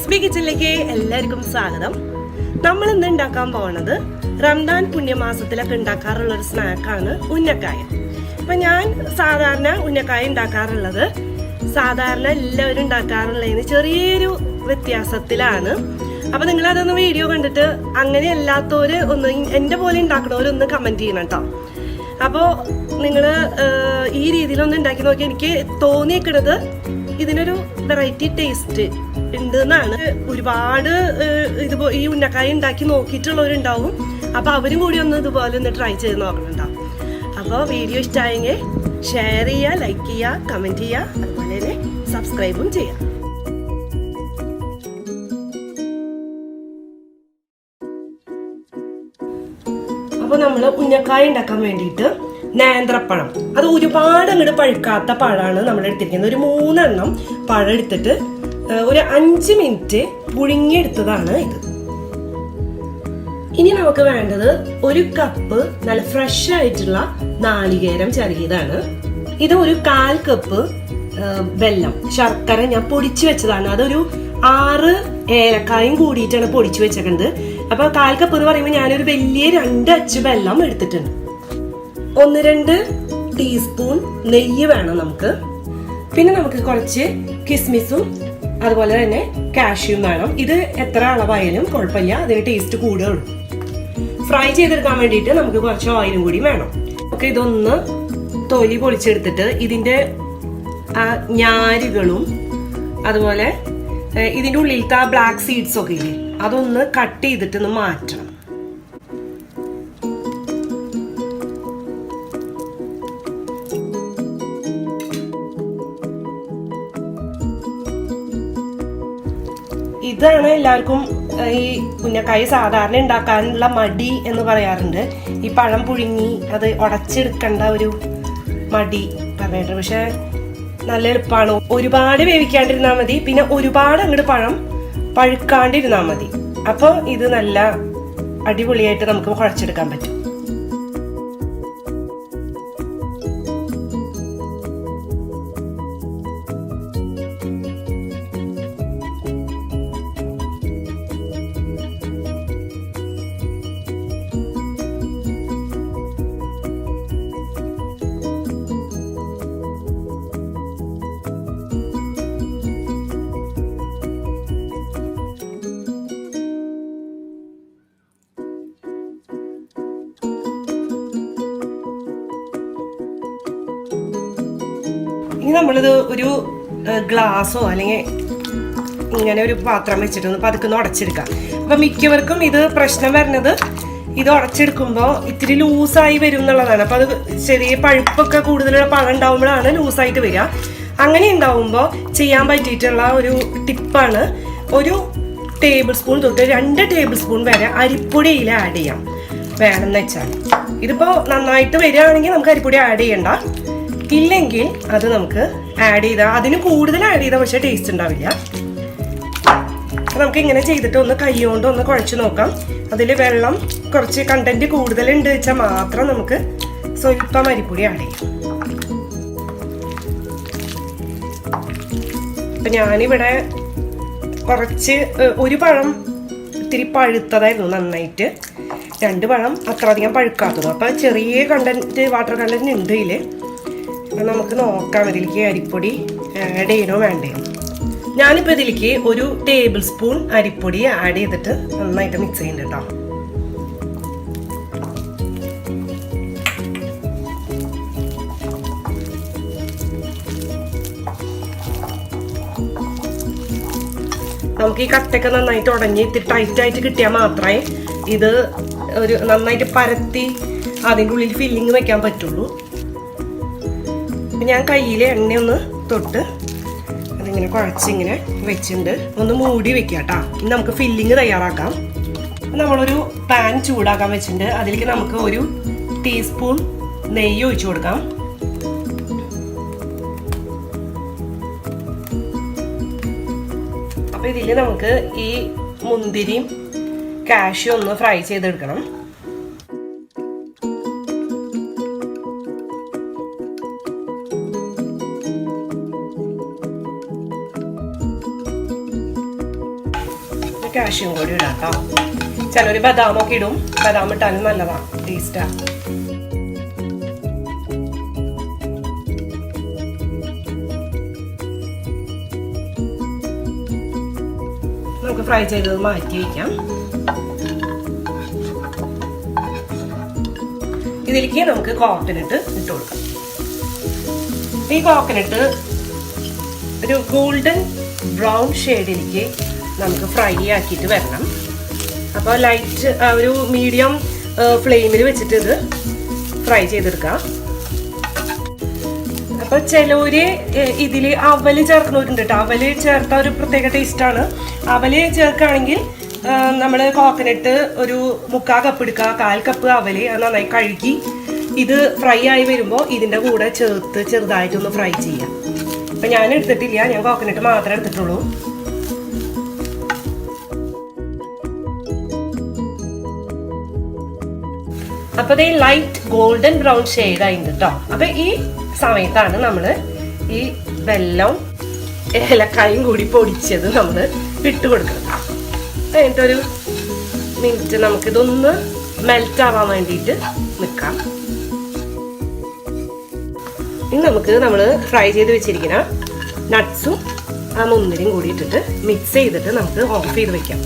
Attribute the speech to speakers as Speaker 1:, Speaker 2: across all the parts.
Speaker 1: S B കിച്ചണിലേക്ക് എല്ലാവർക്കും സ്വാഗതം. നമ്മൾ ഇന്ന് ഉണ്ടാക്കാൻ പോകുന്നത് റംദാൻ പുണ്യമാസത്തിലൊക്കെ ഉണ്ടാക്കാറുള്ള ഒരു സ്നാക്കാണ് ഉന്നക്കായ. അപ്പൊ ഞാൻ സാധാരണ ഉന്നക്കായ ഉണ്ടാക്കാറുള്ളത് സാധാരണ എല്ലാവരും ഉണ്ടാക്കാറുള്ളതിന് ചെറിയൊരു വ്യത്യാസത്തിലാണ്. അപ്പൊ നിങ്ങൾ അതൊന്ന് വീഡിയോ കണ്ടിട്ട് അങ്ങനെ അല്ലാത്തവര് ഒന്ന് എന്റെ പോലെ ഉണ്ടാക്കണവരൊന്ന് കമന്റ് ചെയ്യണം കേട്ടോ. അപ്പോൾ നിങ്ങൾ ഈ രീതിയിലൊന്ന് ഉണ്ടാക്കി നോക്കി. എനിക്ക് തോന്നിയേക്കണത് ഇതിനൊരു വെറൈറ്റി ടേസ്റ്റ് ഉണ്ട് എന്നാണ്. ഒരുപാട് ഈ ഉന്നക്കായ ഉണ്ടാക്കി നോക്കിയിട്ടുള്ളവരുണ്ടാവും. അപ്പൊ അവരും കൂടി ഒന്ന് ഇതുപോലെ ഒന്ന് ട്രൈ ചെയ്ത് നോക്കണുണ്ടാവും. അപ്പോൾ വീഡിയോ ഇഷ്ടമായെങ്കിൽ ഷെയർ ചെയ്യുക, ലൈക്ക് ചെയ്യുക, കമന്റ് ചെയ്യുക, അതുപോലെ തന്നെ സബ്സ്ക്രൈബും ചെയ്യുക. അപ്പോൾ നമ്മൾ ഉന്നക്കായ ഉണ്ടാക്കാൻ വേണ്ടിയിട്ട് നേന്ത്രപ്പഴം, അത് ഒരുപാട് അങ്ങോട്ട് പഴുക്കാത്ത പഴമാണ് നമ്മൾ എടുത്തിരിക്കുന്നത്. ഒരു 3 എണ്ണം പഴം എടുത്തിട്ട് ഒരു 5 മിനിറ്റ് പുഴുങ്ങിയെടുത്തതാണ് ഇത്. ഇനി നമുക്ക് വേണ്ടത് 1 കപ്പ് നല്ല ഫ്രഷ് ആയിട്ടുള്ള നാളികേരം ചെറിയതാണ്. ഇത് ഒരു 1/4 കപ്പ് വെല്ലം, ശർക്കര ഞാൻ പൊടിച്ചു വെച്ചതാണ്. അതൊരു 6 ഏലക്കായും കൂടിയിട്ടാണ് പൊടിച്ചു വെച്ചേക്കുന്നത്. അപ്പൊ 1/4 കപ്പ് എന്ന് പറയുമ്പോൾ ഞാനൊരു വലിയ 2 അച്ച് വെല്ലം എടുത്തിട്ടുണ്ട്. 1-2 ടീസ്പൂൺ നെയ്യ് വേണം നമുക്ക്. പിന്നെ നമുക്ക് കുറച്ച് കിസ്മിസും അതുപോലെ തന്നെ കാഷ്യൂം വേണം. ഇത് എത്ര അളവായാലും കുഴപ്പമില്ല, അതിന് ടേസ്റ്റ് കൂടുതലുള്ളൂ. ഫ്രൈ ചെയ്തെടുക്കാൻ വേണ്ടിയിട്ട് നമുക്ക് കുറച്ച് ഓയിലും കൂടി വേണം. നമുക്ക് ഇതൊന്ന് തൊലി പൊളിച്ചെടുത്തിട്ട് ഇതിന്റെ ഞാരുകളും അതുപോലെ ഇതിന്റെ ഉള്ളിലത്തെ ബ്ലാക്ക് സീഡ്സ് ഒക്കെ ഇല്ലേ, അതൊന്ന് കട്ട് ചെയ്തിട്ടൊന്ന് മാറ്റണം. ഇതാണ് എല്ലാവർക്കും ഈ ഉന്നക്കായ സാധാരണ ഉണ്ടാക്കാനുള്ള മടി എന്ന് പറയാറുണ്ട്. ഈ പഴം പുഴുങ്ങി അത് ഉടച്ചെടുക്കേണ്ട ഒരു മടി പറഞ്ഞിട്ട്. പക്ഷെ നല്ല എളുപ്പമാണ്. ഒരുപാട് വേവിക്കാണ്ടിരുന്നാൽ മതി, പിന്നെ ഒരുപാട് അങ്ങോട്ട് പഴം പഴുക്കാണ്ടിരുന്നാൽ മതി. അപ്പോൾ ഇത് നല്ല അടിപൊളിയായിട്ട് നമുക്ക് കുഴച്ചെടുക്കാൻ പറ്റും. ഇനി നമ്മളിത് ഒരു ഗ്ലാസ്സോ അല്ലെങ്കിൽ ഇങ്ങനെ ഒരു പാത്രം വെച്ചിട്ടൊന്ന് പതുക്കെ ഉടച്ചെടുക്കാം. അപ്പൊ മിക്കവർക്കും ഇത് പ്രശ്നം വരുന്നത് ഇത് ഉടച്ചെടുക്കുമ്പോൾ ഇത്തിരി ലൂസായി വരും എന്നുള്ളതാണ്. അപ്പൊ അത് ചെറിയ പഴുപ്പൊക്കെ കൂടുതലുള്ള പഴം ഉണ്ടാവുമ്പോഴാണ് ലൂസായിട്ട് വരിക. അങ്ങനെ ഉണ്ടാവുമ്പോൾ ചെയ്യാൻ പറ്റിയിട്ടുള്ള ഒരു ടിപ്പാണ്, 1 ടേബിൾ സ്പൂൺ തൊട്ട് 2 ടേബിൾ സ്പൂൺ വരെ അരിപ്പൊടിയിൽ ആഡ് ചെയ്യാം വേണമെന്ന് വെച്ചാൽ. ഇതിപ്പോ നന്നായിട്ട് വരികയാണെങ്കിൽ നമുക്ക് അരിപ്പൊടി ആഡ് ചെയ്യണ്ട. ഇല്ലെങ്കിൽ അത് നമുക്ക് ആഡ് ചെയ്താൽ, അതിന് കൂടുതൽ ആഡ് ചെയ്താൽ പക്ഷേ ടേസ്റ്റ് ഉണ്ടാവില്ല. നമുക്ക് ഇങ്ങനെ ചെയ്തിട്ട് ഒന്ന് കൈ കൊണ്ട് ഒന്ന് കുഴച്ച് നോക്കാം. അതിൽ വെള്ളം കുറച്ച് കണ്ടന്റ് കൂടുതലുണ്ട് വെച്ചാൽ മാത്രം നമുക്ക് സ്വല്പം അരിപ്പൊടി ആഡ് ചെയ്യാം. അപ്പൊ ഞാനിവിടെ കുറച്ച് ഒരു പഴം ഇത്തിരി പഴുത്തതായിരുന്നു നന്നായിട്ട്, 2 പഴം അത്ര അധികം പഴുക്കാത്തതും. അപ്പൊ ചെറിയ കണ്ടന്റ് വാട്ടർ കണ്ടന്റ് ഉണ്ട് ഇതില്. നമുക്ക് നോക്കാം ഇതിലേക്ക് അരിപ്പൊടി ആഡ് ചെയ്യണോ വേണ്ടയോ. ഞാനിപ്പോൾ ഇതിലേക്ക് 1 ടേബിൾ സ്പൂൺ അരിപ്പൊടി ആഡ് ചെയ്തിട്ട് നന്നായിട്ട് മിക്സ് ചെയ്യുന്നുണ്ട് കേട്ടോ. നമുക്ക് ഈ കട്ടയൊക്കെ നന്നായിട്ട് ഉടഞ്ഞ് ഇത്തിരി ടൈറ്റായിട്ട് കിട്ടിയാൽ മാത്രമേ ഇത് ഒരു നന്നായിട്ട് പരത്തി അതിൻ്റെ ഉള്ളിൽ ഫില്ലിങ് വെക്കാൻ പറ്റുള്ളൂ. ഞാൻ കയ്യിൽ എണ്ണയൊന്ന് തൊട്ട് അതിങ്ങനെ കുഴച്ചിങ്ങനെ വെച്ചിട്ടുണ്ട്. ഒന്ന് മൂടി വെക്കുക കേട്ടോ. ഇനി നമുക്ക് ഫില്ലിങ് തയ്യാറാക്കാം. നമ്മളൊരു പാൻ ചൂടാക്കാൻ വെച്ചിട്ടുണ്ട്. അതിലേക്ക് നമുക്ക് 1 ടീസ്പൂൺ നെയ്യ് ഒഴിച്ചു കൊടുക്കാം. അപ്പൊ ഇതിൽ നമുക്ക് ഈ മുന്തിരിയും കാഷ്യൂ ഒന്ന് ഫ്രൈ ചെയ്തെടുക്കണം. കാഷ്യൂം കൂടി ഇടാം കേട്ടോ. ചിലർ ബദാമൊക്കെ ഇടും, ബദാം ഇട്ടാലും നല്ലതാണ്, ടേസ്റ്റാണ്. നമുക്ക് ഫ്രൈ ചെയ്തത് മാറ്റി വയ്ക്കാം. ഇതിലേക്ക് നമുക്ക് കോക്കനട്ട് ഇട്ട് കൊടുക്കാം. ഈ കോക്കനട്ട് ഒരു ഗോൾഡൻ ബ്രൗൺ ഷെയ്ഡിലേക്ക് നമുക്ക് ഫ്രൈ ആക്കിയിട്ട് വരണം. അപ്പോൾ ലൈറ്റ് ഒരു മീഡിയം ഫ്ലെയിമിൽ വെച്ചിട്ട് ഇത് ഫ്രൈ ചെയ്തെടുക്കാം. അപ്പോൾ ചിലവര് ഇതിൽ അവല് ചേർക്കുന്നവരുണ്ട് കേട്ടോ. അവല് ചേർത്ത ഒരു പ്രത്യേക ടേസ്റ്റാണ്. അവല് ചേർക്കുകയാണെങ്കിൽ നമ്മൾ കോക്കനട്ട് ഒരു 3/4 കപ്പ് എടുക്കുക, 1/4 കപ്പ് അവല് നന്നായി കഴുകി ഇത് ഫ്രൈ ആയി വരുമ്പോൾ ഇതിൻ്റെ കൂടെ ചേർത്ത് ചെറുതായിട്ടൊന്ന് ഫ്രൈ ചെയ്യാം. അപ്പം ഞാൻ എടുത്തിട്ടില്ല, ഞാൻ കോക്കനട്ട് മാത്രമേ എടുത്തിട്ടുള്ളൂ. അപ്പോൾ ഇത് ലൈറ്റ് ഗോൾഡൻ ബ്രൗൺ ഷെയ്ഡ് ആയിട്ട് കേട്ടോ. അപ്പം ഈ സമയത്താണ് നമ്മൾ ഈ വെല്ലം ഏലക്കായും കൂടി പൊടിച്ചത് നമ്മൾ ഇട്ട് കൊടുക്കണം. കഴിഞ്ഞിട്ടൊരു മിനിറ്റ് നമുക്കിതൊന്ന് മെൽറ്റ് ആവാൻ വേണ്ടിയിട്ട് നിൽക്കാം. ഇനി നമുക്ക് നമ്മൾ ഫ്രൈ ചെയ്ത് വെച്ചിരിക്കുന്ന നട്ട്സും ആ മുന്തിരിയും കൂടി ഇട്ടിട്ട് മിക്സ് ചെയ്തിട്ട് നമുക്ക് ഓഫ് ചെയ്ത് വെക്കാം.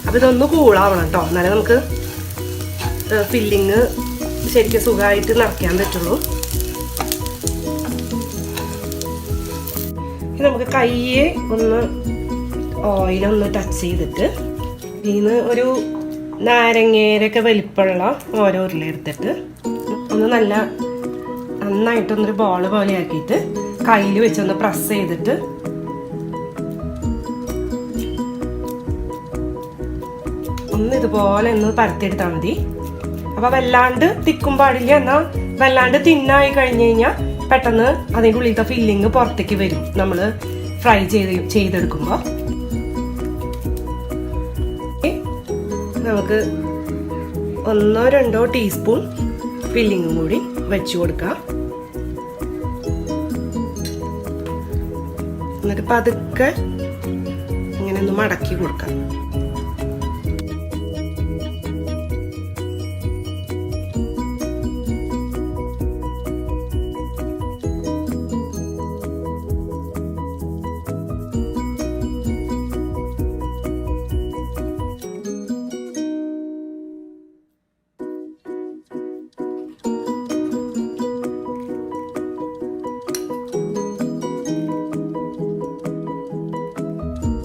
Speaker 1: അപ്പോൾ ഇതൊന്ന് കൂളാവണം കേട്ടോ, എന്നാലേ നമുക്ക് ഫില്ലിങ് ശരിക്കും സുഖമായിട്ട് നിറയ്ക്കാൻ പറ്റുള്ളൂ. നമുക്ക് കയ്യെ ഒന്ന് ഓയിലൊന്ന് ടച്ച് ചെയ്തിട്ട് ഇതിന് ഒരു നാരങ്ങേരൊക്കെ വലിപ്പമുള്ള ഓരോ ഉരുളെടുത്തിട്ട് ഒന്ന് നന്നായിട്ടൊന്നൊരു ബോൾ പോലെ ആക്കിയിട്ട് കയ്യിൽ വെച്ചൊന്ന് പ്രസ് ചെയ്തിട്ട് ഒന്ന് ഇതുപോലെ ഒന്ന് പരത്തിയെടുത്താൽ മതി. അപ്പോൾ വല്ലാണ്ട് തിക്കും പാടില്ല, എന്നാൽ വല്ലാണ്ട് തിന്നായി കഴിഞ്ഞ് കഴിഞ്ഞാൽ പെട്ടെന്ന് അതിൻ്റെ ഉള്ളിലത്തെ ഫില്ലിങ് പുറത്തേക്ക് വരും നമ്മൾ ഫ്രൈ ചെയ്തെടുക്കുമ്പോൾ. നമുക്ക് 1-2 ടീസ്പൂൺ ഫില്ലിങ്ങും കൂടി വെച്ചു കൊടുക്കാം. എന്നിട്ട് പതുക്കെ ഇങ്ങനെ ഒന്ന് മടക്കി കൊടുക്കാം.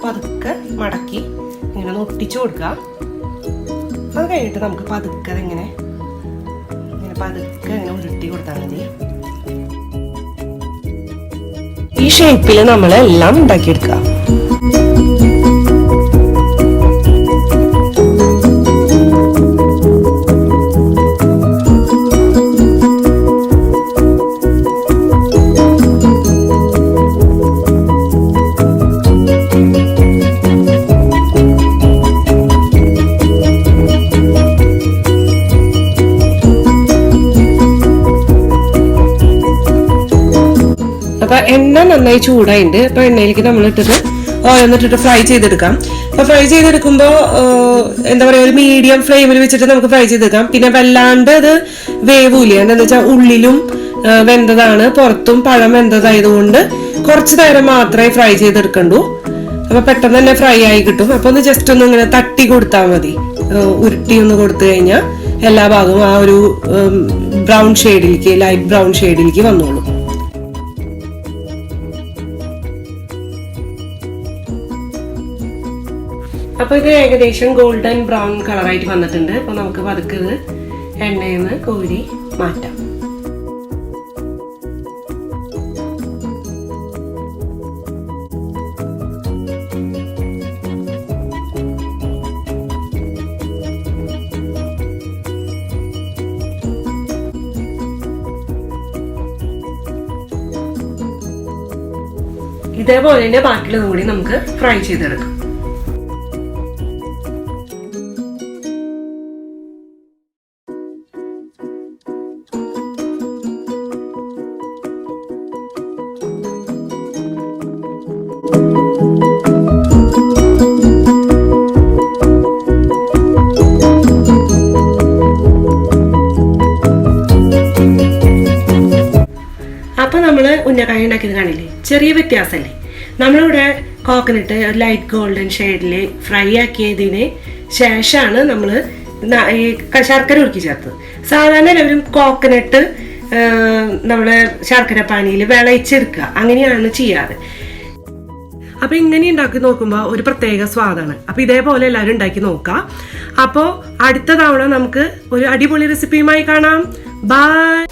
Speaker 1: പതുക്കെ മടക്കി ഇങ്ങനെ ഒട്ടിച്ചു കൊടുക്കുക. അത് കഴിഞ്ഞിട്ട് നമുക്ക് പതുക്കെ ഇങ്ങനെ ഉരുട്ടി കൊടുത്താൽ മതി. ഈ ഷേപ്പിൽ നമ്മൾ എല്ലാം ഉണ്ടാക്കിയെടുക്കുക. അപ്പൊ എണ്ണ നന്നായി ചൂടായിട്ടുണ്ട്. അപ്പൊ എണ്ണയിലേക്ക് നമ്മൾ ഇട്ടിട്ട് ഓരോന്നിട്ടിട്ട് ഫ്രൈ ചെയ്തെടുക്കാം. അപ്പൊ ഫ്രൈ ചെയ്തെടുക്കുമ്പോൾ എന്താ പറയാ, ഒരു മീഡിയം ഫ്ലെയിമിൽ വെച്ചിട്ട് നമുക്ക് ഫ്രൈ ചെയ്തെടുക്കാം. പിന്നെ വല്ലാണ്ട് അത് വേവൂല, എന്താന്ന് വെച്ചാൽ ഉള്ളിലും വെന്തതാണ്, പുറത്തും പഴം വെന്തതായതുകൊണ്ട് കുറച്ച് നേരം മാത്രമേ ഫ്രൈ ചെയ്തെടുക്കണ്ടൂ. അപ്പൊ പെട്ടെന്ന് തന്നെ ഫ്രൈ ആയി കിട്ടും. അപ്പൊ ഒന്ന് ജസ്റ്റ് ഒന്ന് ഇങ്ങനെ തട്ടി കൊടുത്താൽ മതി, ഉരുട്ടി ഒന്ന് കൊടുത്തു കഴിഞ്ഞാൽ എല്ലാ ഭാഗവും ആ ഒരു ബ്രൗൺ ഷെയ്ഡിലേക്ക്, ലൈറ്റ് ബ്രൗൺ ഷെയ്ഡിലേക്ക് വന്നോളൂ. അപ്പൊ ഇത് ഏകദേശം ഗോൾഡൻ ബ്രൗൺ കളറായിട്ട് വന്നിട്ടുണ്ട്. അപ്പൊ നമുക്ക് പതുക്കെ ഇത് എണ്ണയിൽ നിന്ന് കോരി മാറ്റാം. ഇതേപോലെ തന്നെ ബാക്കിയുള്ളത് കൂടി നമുക്ക് ഫ്രൈ ചെയ്തെടുക്കാം. ഉന്നക്കായ ഉണ്ടാക്കിയത് കാണില്ലേ, ചെറിയ വ്യത്യാസമല്ലേ. നമ്മളിവിടെ കോക്കനട്ട് ലൈറ്റ് ഗോൾഡൻ ഷെയ്ഡിൽ ഫ്രൈ ആക്കിയതിന് ശേഷമാണ് നമ്മൾ ഈ ശർക്കര ഉരുക്കി ചേർത്തത്. സാധാരണ എല്ലാവരും കോക്കനട്ട് നമ്മൾ ശർക്കര പാനിയിൽ വിളയിച്ചെടുക്കുക, അങ്ങനെയാണ് ചെയ്യാറ്. അപ്പൊ ഇങ്ങനെ ഉണ്ടാക്കി നോക്കുമ്പോൾ ഒരു പ്രത്യേക സ്വാദാണ്. അപ്പൊ ഇതേപോലെ എല്ലാവരും ഉണ്ടാക്കി നോക്കാം. അപ്പോൾ അടുത്ത തവണ നമുക്ക് ഒരു അടിപൊളി റെസിപ്പിയുമായി കാണാം. ബൈ.